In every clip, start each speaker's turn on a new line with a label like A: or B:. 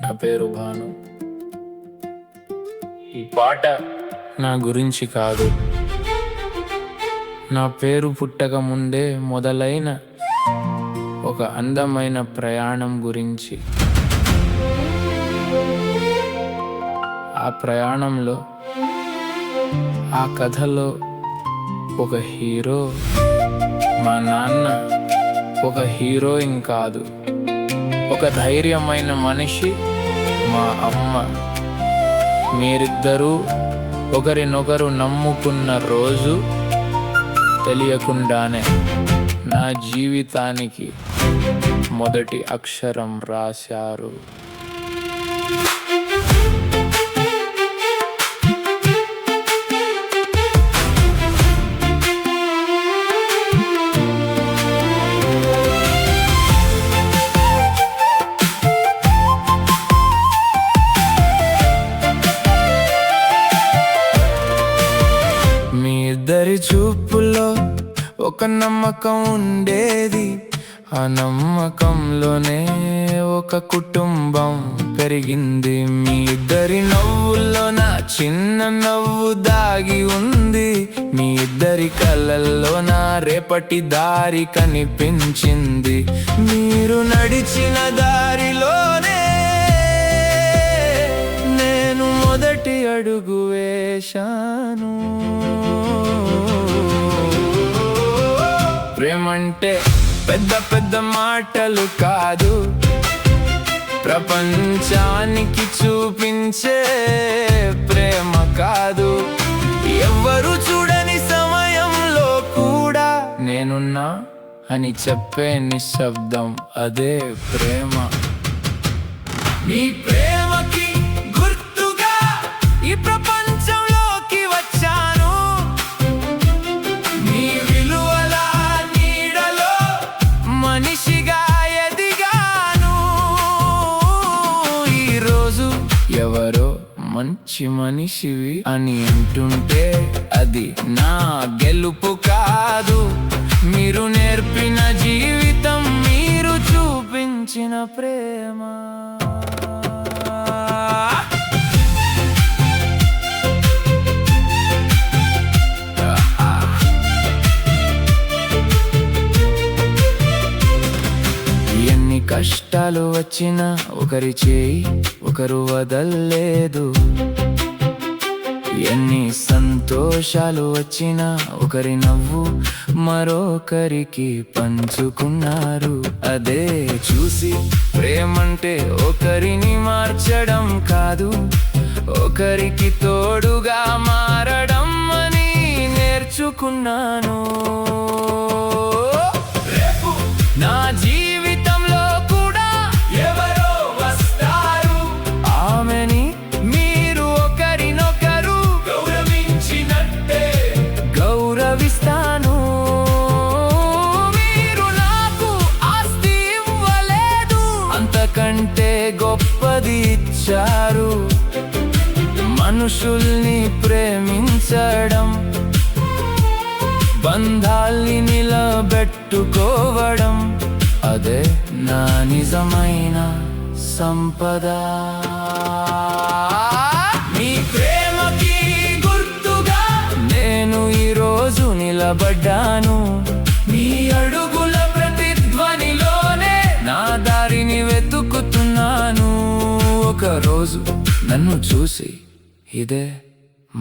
A: నా పేరు భాను. ఈ పాట నా గురించి కాదు, నా పేరు పుట్టక ముందే మొదలైన ఒక అందమైన ప్రయాణం గురించి. ఆ ప్రయాణంలో, ఆ కథలో ఒక హీరో మా నాన్న, ఒక హీరోయిన్ కాదు, ఒక ధైర్యమైన మనిషి మా అమ్మ. మీరిద్దరూ ఒకరినొకరు నమ్ముకున్న రోజు తెలియకుండానే నా జీవితానికి మొదటి అక్షరం రాశారు. ఇద్దరి చూపులో ఒక నమ్మకం ఉండేది, ఆ నమ్మకంలోనే ఒక కుటుంబం పెరిగింది. మీ ఇద్దరి నవ్వుల్లో నా చిన్న నవ్వు దాగి ఉంది, మీ ఇద్దరి కళ్ళల్లో నా రేపటి దారి కనిపించింది. మీరు నడిచిన దారిలోనే నేను మొదటి అడుగు వేశాను. ప్రేమంటే పెద్ద పెద్ద మాటలు కాదు, ప్రపంచానికి చూపించే ప్రేమ కాదు. ఎవ్వరు చూడని సమయంలో కూడా నేనున్నా అని చెప్పే నిశ్శబ్దం, అదే ప్రేమ. నీ ప్రేమకి గుర్తుగా ఈ ప్రపంచంలోకి వచ్చాను. నీ విలువల నీడలో మనిషిగా ఎదిగాను. ఈరోజు ఎవరో మంచి మనిషివి అని అంటుంటే అది నా గెలుపు కాదు, మీరు నేర్పిన జీవితం, మీరు చూపించిన ప్రేమ. ఎన్ని కష్టాలు వచ్చినా ఒకరి చేయి ఒకరు వదల్లేదు, ఎన్ని సంతోషాలు వచ్చినా ఒకరి నవ్వు మరొకరికి పంచుకున్నారు. అదే చూసి ప్రేమంటే ఒకరిని మార్చడం కాదు, ఒకరికి తోడుగా మారడం అని నేర్చుకున్నాను. రేపు నా జీవితంలో కూడా ఎవరో వస్తారు, ఆమెని మీరు ఒకరినొకరు గౌరవించినట్టే గౌరవిస్తాను. మీరు నాకు ఆస్తి ఇవ్వలేదు, అంతకంటే గొప్పది ఇచ్చారు. మనుషుల్ని ప్రేమించడం, బంధాల్ని నిలబెట్టుకోవడం, అదే నా నిజమైన సంపద. నీ ప్రేమకి గుర్తుగా నేను ఈరోజు నిలబడ్డాను. నీ అడుగుల ప్రతిధ్వనిలోనే నా దారిని వెతుకుతున్నాను. ఒకరోజు నన్ను చూసి ఇదే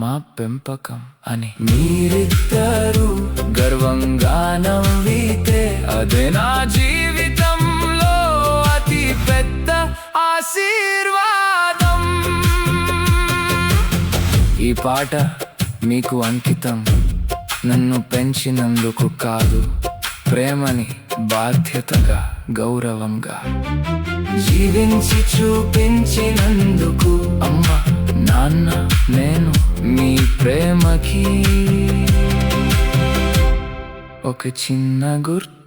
A: మా పెంపకం అని మీరిద్దరూ గర్వంగా నవ్వితే అదే నా జీవితంలో అతి పెద్ద ఆశీర్వాదం. ఈ పాట మీకు అంకితం, నన్ను పెంచినందుకు కాదు, ప్రేమని బాధ్యతగా గౌరవంగా జీవించి చూపించినందుకు. అమ్మ, నాన్న, నేను మీ ప్రేమకి ఒక చిన్న గుర్తు.